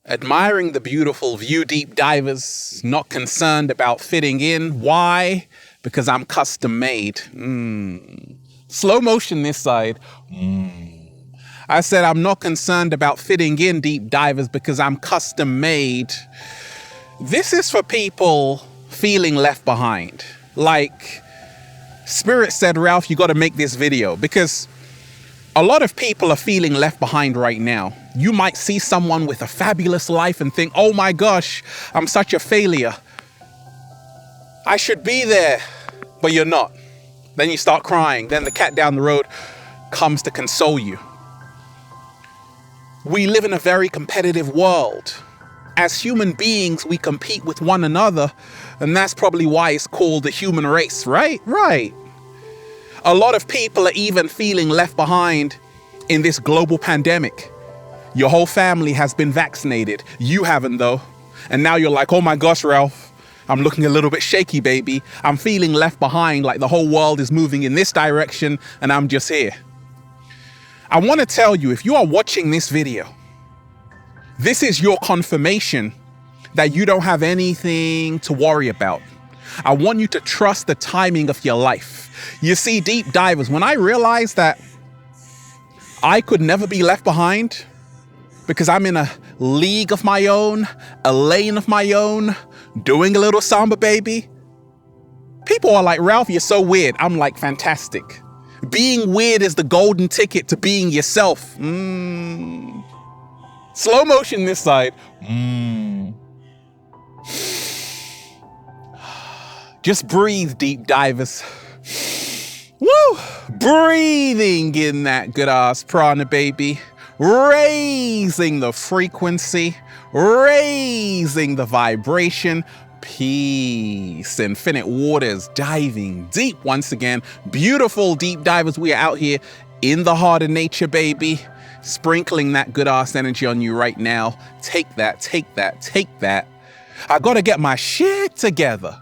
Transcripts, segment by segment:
Admiring the beautiful view, deep divers, not concerned about fitting in. Why? Because I'm custom made. Slow motion this side. I said I'm not concerned about fitting in, deep divers, because I'm custom made. This is for people feeling left behind. Like Spirit said, Ralph, you got to make this video because a lot of people are feeling left behind right now. You might see someone with a fabulous life and think, oh my gosh, I'm such a failure. I should be there, but you're not. Then you start crying. Then the cat down the road comes to console you. We live in a very competitive world. As human beings, we compete with one another, and that's probably why it's called the human race, right? Right. A lot of people are even feeling left behind in this global pandemic. Your whole family has been vaccinated. You haven't though. And now you're like, oh my gosh, Ralph, I'm looking a little bit shaky, baby. I'm feeling left behind, like the whole world is moving in this direction and I'm just here. I want to tell you, if you are watching this video, this is your confirmation that you don't have anything to worry about. I want you to trust the timing of your life. You see, deep divers, when I realized that I could never be left behind because I'm in a league of my own, a lane of my own, doing a little samba, baby. People are like, Ralph, you're so weird. I'm like, fantastic. Being weird is the golden ticket to being yourself. Slow motion this side. Just breathe, deep divers. Woo! Breathing in that good ass prana, baby. Raising the frequency, raising the vibration. Peace. Infinite waters, diving deep once again. Beautiful deep divers. We are out here in the heart of nature, baby. Sprinkling that good ass energy on you right now. Take that, take that, take that. I gotta get my shit together.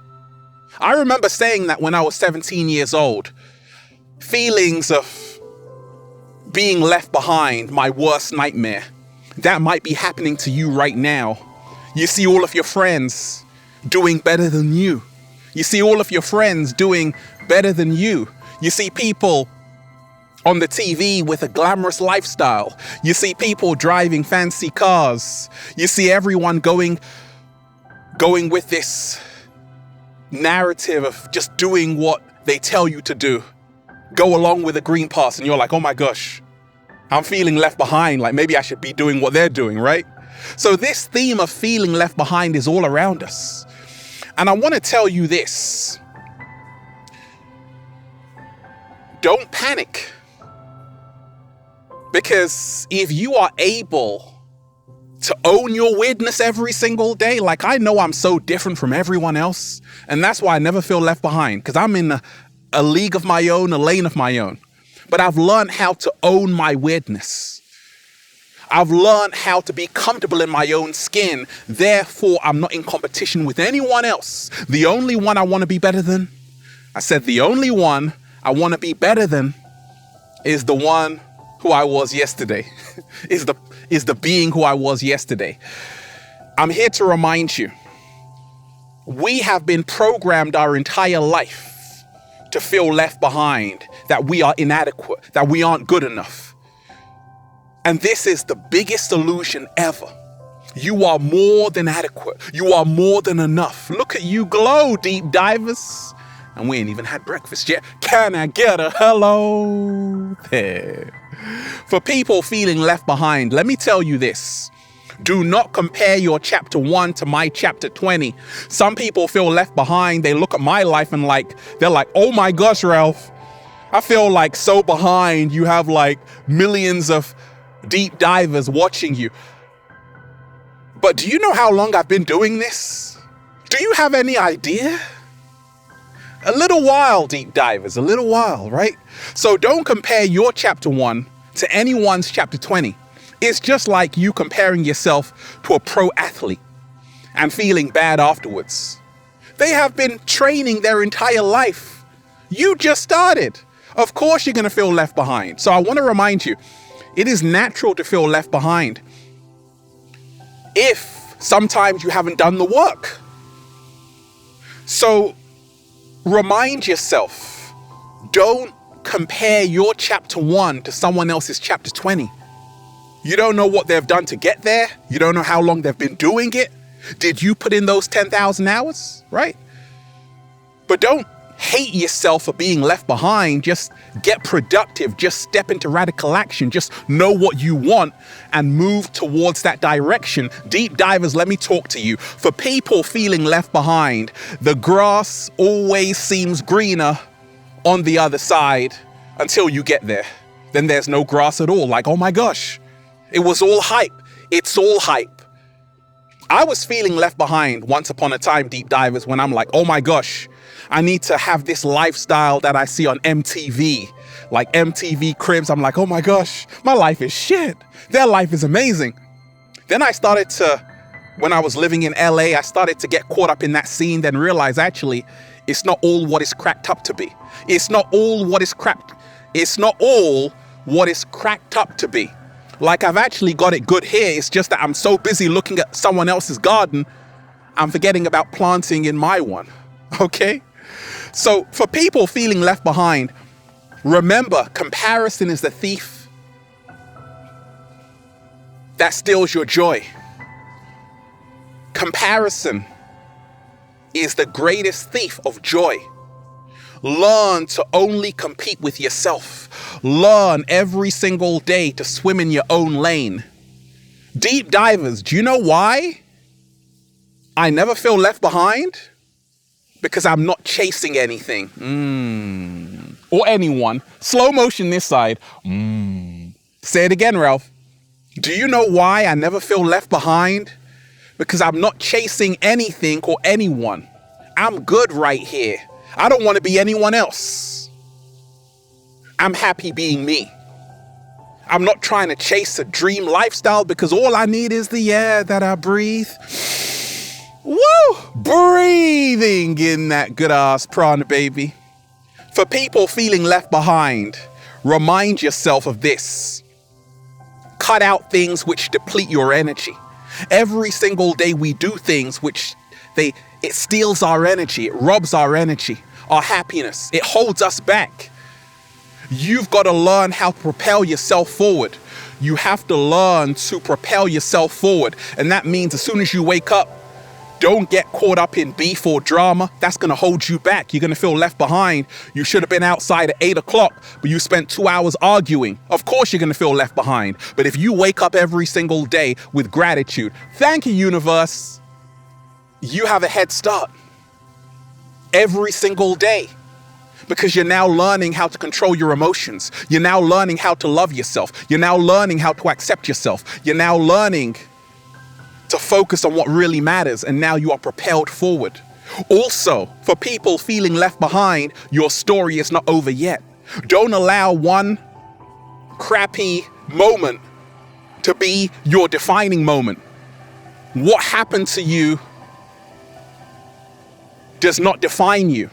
I remember saying that when I was 17 years old. Feelings of being left behind, my worst nightmare. That might be happening to you right now. You see all of your friends doing better than you. You see all of your friends doing better than you. You see people on the TV with a glamorous lifestyle. You see people driving fancy cars. You see everyone going with this narrative of just doing what they tell you to do. Go along with the green pass and you're like, oh my gosh, I'm feeling left behind. Like maybe I should be doing what they're doing, right? So this theme of feeling left behind is all around us. And I want to tell you this. Don't panic. Because if you are able to own your weirdness every single day, like I know I'm so different from everyone else, and that's why I never feel left behind, because I'm in a league of my own, a lane of my own. But I've learned how to own my weirdness. I've learned how to be comfortable in my own skin. Therefore, I'm not in competition with anyone else. The only one I want to be better than, I said the only one I want to be better than is the one who I was yesterday, is the being who I was yesterday. I'm here to remind you, we have been programmed our entire life to feel left behind, that we are inadequate, that we aren't good enough. And this is the biggest illusion ever. You are more than adequate. You are more than enough. Look at you glow, deep divers. And we ain't even had breakfast yet. Can I get a hello there? For people feeling left behind, let me tell you this. Do not compare your chapter 1 to my chapter 20. Some people feel left behind. They look at my life and they're like, oh my gosh, Ralph, I feel like so behind. You have like millions of deep divers watching you. But do you know how long I've been doing this? Do you have any idea? A little while, deep divers, a little while, right? So don't compare your chapter 1 to anyone's chapter 20. It's just like you comparing yourself to a pro athlete and feeling bad afterwards. They have been training their entire life. You just started. Of course you're going to feel left behind. So I want to remind you, it is natural to feel left behind. if sometimes you haven't done the work. So remind yourself, don't compare your chapter 1 to someone else's chapter 20. You don't know what they've done to get there. You don't know how long they've been doing it. Did you put in those 10,000 hours, right? But don't hate yourself for being left behind. Just get productive. Just step into radical action. Just know what you want and move towards that direction. Deep divers, let me talk to you. For people feeling left behind, the grass always seems greener on the other side until you get there. Then there's no grass at all. Like, oh my gosh, it was all hype. It's all hype. I was feeling left behind once upon a time, deep divers, when I'm like, oh my gosh, I need to have this lifestyle that I see on MTV, like MTV Cribs. I'm like, oh my gosh, my life is shit. Their life is amazing. Then I started to, when I was living in LA, I started to get caught up in that scene, then realize actually, it's not all what it's cracked up to be. It's not all what it's cracked up to be. Like, I've actually got it good here. It's just that I'm so busy looking at someone else's garden, I'm forgetting about planting in my one. Okay? So for people feeling left behind, remember, comparison is the thief that steals your joy. Comparison is the greatest thief of joy. Learn to only compete with yourself. Learn every single day to swim in your own lane. Deep divers, do you know why I never feel left behind? Because I'm not chasing anything. Or anyone. Slow motion this side. Say it again, Ralph. Do you know why I never feel left behind? Because I'm not chasing anything or anyone. I'm good right here. I don't want to be anyone else. I'm happy being me. I'm not trying to chase a dream lifestyle because all I need is the air that I breathe. Woo! Breathing in that good ass prana, baby. For people feeling left behind, remind yourself of this. Cut out things which deplete your energy. Every single day we do things which it steals our energy. It robs our energy, our happiness. It holds us back. You've got to learn how to propel yourself forward. You have to learn to propel yourself forward. And that means as soon as you wake up, don't get caught up in beef or drama. That's going to hold you back. You're going to feel left behind. You should have been outside at 8 o'clock, but you spent 2 hours arguing. Of course you're going to feel left behind. But if you wake up every single day with gratitude, thank you, universe, you have a head start every single day. Because you're now learning how to control your emotions. You're now learning how to love yourself. You're now learning how to accept yourself. You're now learning to focus on what really matters. And now you are propelled forward. Also, for people feeling left behind, your story is not over yet. Don't allow one crappy moment to be your defining moment. What happened to you does not define you.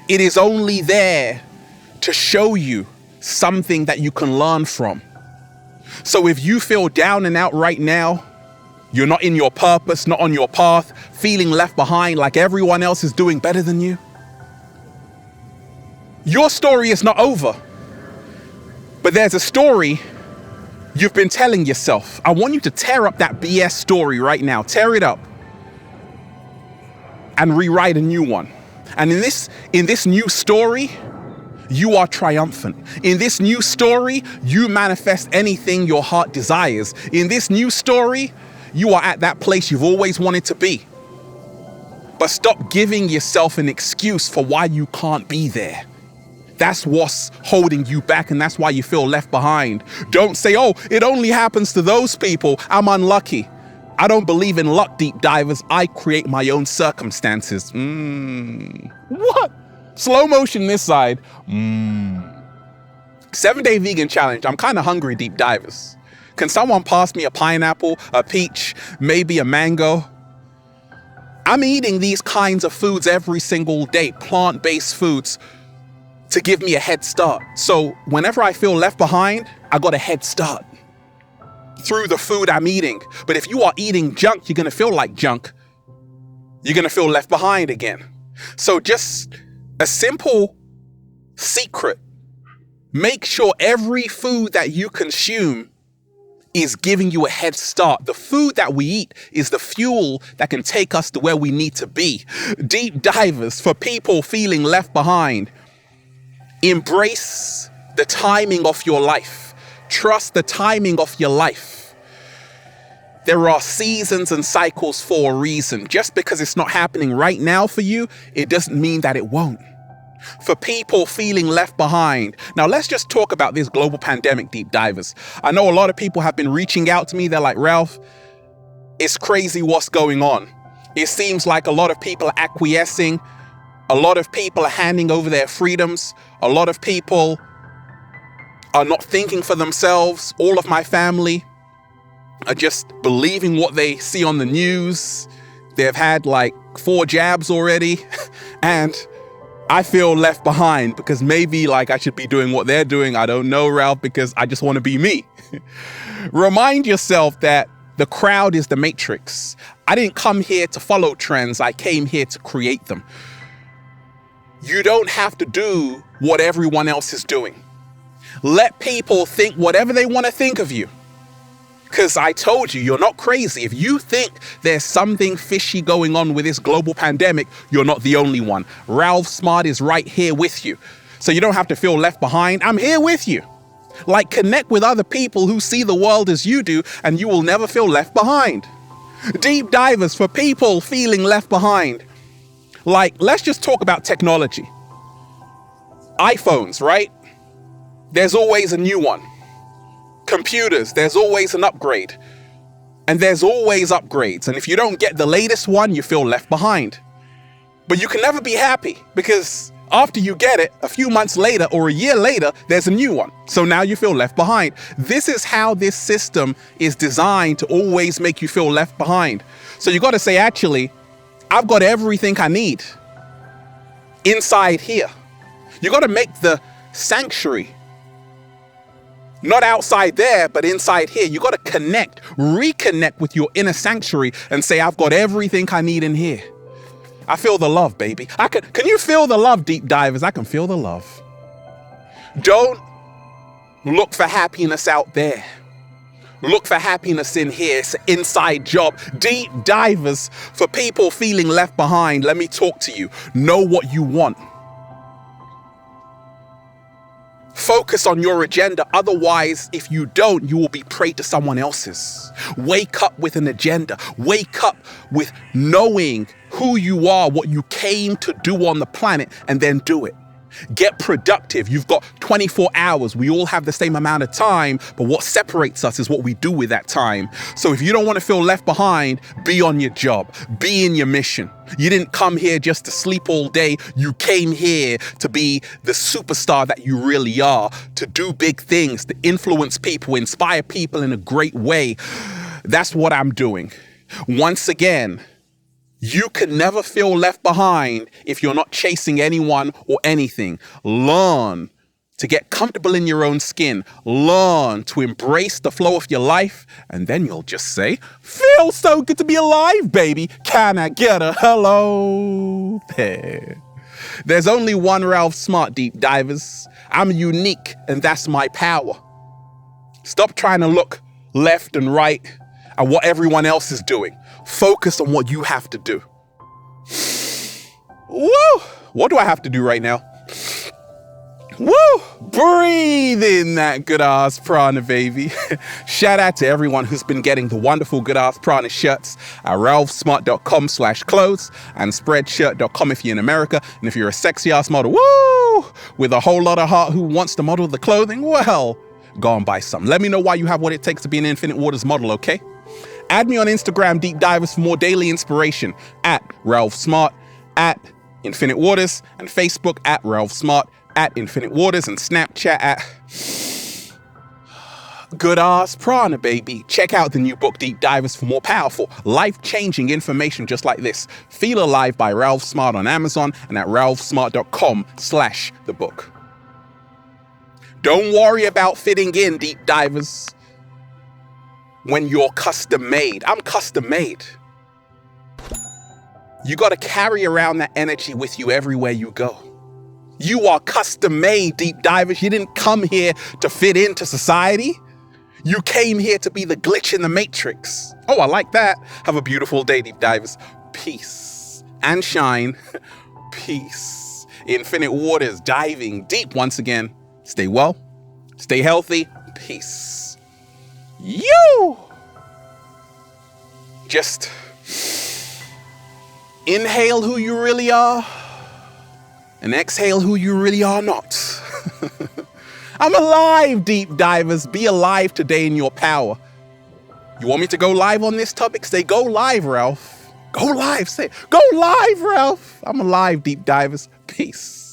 It is only there to show you something that you can learn from. So if you feel down and out right now, you're not in your purpose, not on your path, feeling left behind like everyone else is doing better than you, your story is not over. But there's a story you've been telling yourself. I want you to tear up that BS story right now. Tear it up and rewrite a new one. And in this new story, you are triumphant. In this new story, you manifest anything your heart desires. In this new story, you are at that place you've always wanted to be. But stop giving yourself an excuse for why you can't be there. That's what's holding you back, and that's why you feel left behind. Don't say, oh, it only happens to those people. I'm unlucky. I don't believe in luck, deep divers. I create my own circumstances. What? Slow motion this side. 7-day vegan challenge. I'm kind of hungry, deep divers. Can someone pass me a pineapple, a peach, maybe a mango? I'm eating these kinds of foods every single day, plant-based foods, to give me a head start. So whenever I feel left behind, I got a head start. through the food I'm eating. But if you are eating junk, you're going to feel like junk. You're going to feel left behind again. So just a simple secret. Make sure every food that you consume is giving you a head start. The food that we eat is the fuel that can take us to where we need to be. Deep divers, for people feeling left behind, embrace the timing of your life. Trust the timing of your life. There are seasons and cycles for a reason. Just because it's not happening right now for you, it doesn't mean that it won't. For people feeling left behind. Now, let's just talk about this global pandemic, deep divers. I know a lot of people have been reaching out to me. They're like, Ralph, it's crazy what's going on. It seems like a lot of people are acquiescing. A lot of people are handing over their freedoms. A lot of people are not thinking for themselves. All of my family are just believing what they see on the news. They've had like 4 jabs already. And I feel left behind because maybe like I should be doing what they're doing. I don't know, Ralph, because I just want to be me. Remind yourself that the crowd is the matrix. I didn't come here to follow trends. I came here to create them. You don't have to do what everyone else is doing. Let people think whatever they want to think of you. Because I told you, you're not crazy. If you think there's something fishy going on with this global pandemic, you're not the only one. Ralph Smart is right here with you. So you don't have to feel left behind. I'm here with you. Like, connect with other people who see the world as you do, and you will never feel left behind. Deep divers, for people feeling left behind. Like, let's just talk about technology. iPhones, right? There's always a new one. Computers, there's always an upgrade. And there's always upgrades. And if you don't get the latest one, you feel left behind. But you can never be happy because after you get it, a few months later or a year later, there's a new one. So now you feel left behind. This is how this system is designed to always make you feel left behind. So you got to say, actually, I've got everything I need inside here. You got to make the sanctuary not outside there, but inside here. You got to connect, reconnect with your inner sanctuary and say, I've got everything I need in here. I feel the love, baby. Can you feel the love, deep divers? I can feel the love. Don't look for happiness out there. Look for happiness in here. It's an inside job. Deep divers, for people feeling left behind, let me talk to you. Know what you want. Focus on your agenda. Otherwise, if you don't, you will be prey to someone else's. Wake up with an agenda. Wake up with knowing who you are, what you came to do on the planet, and then do it. Get productive. You've got 24 hours. We all have the same amount of time, but what separates us is what we do with that time. So if you don't want to feel left behind, be on your job. Be in your mission. You didn't come here just to sleep all day. You came here to be the superstar that you really are, to do big things, to influence people, inspire people in a great way. That's what I'm doing. Once again, you can never feel left behind if you're not chasing anyone or anything. Learn to get comfortable in your own skin. Learn to embrace the flow of your life. And then you'll just say, feels so good to be alive, baby. Can I get a hello there? There's only one Ralph Smart, deep divers. I'm unique, and that's my power. Stop trying to look left and right at what everyone else is doing. Focus on what you have to do. Woo! What do I have to do right now? Woo! Breathe in that good ass prana, baby. Shout out to everyone who's been getting the wonderful good ass prana shirts at ralphsmart.com/clothes and spreadshirt.com if you're in America. And if you're a sexy ass model, woo! With a whole lot of heart who wants to model the clothing, well, go and buy some. Let me know why you have what it takes to be an Infinite Waters model, okay? Add me on Instagram, Deep Divers, for more daily inspiration at Ralph Smart, at Infinite Waters, and Facebook at Ralph Smart, at Infinite Waters, and Snapchat at Good Ass Prana, baby. Check out the new book, Deep Divers, for more powerful, life-changing information just like this. Feel Alive by Ralph Smart on Amazon and at ralphsmart.com/the-book. Don't worry about fitting in, Deep Divers. when you're custom made. I'm custom made. You got to carry around that energy with you everywhere you go. You are custom made, deep divers. You didn't come here to fit into society. You came here to be the glitch in the matrix. Oh, I like that. Have a beautiful day, deep divers. Peace and shine. Peace. Infinite waters, diving deep once again. Stay well, stay healthy. Peace. You. Just inhale who you really are and exhale who you really are not. I'm alive, deep divers. Be alive today in your power. You want me to go live on this topic? Say, go live, Ralph. Go live. Say, go live, Ralph. I'm alive, deep divers. Peace.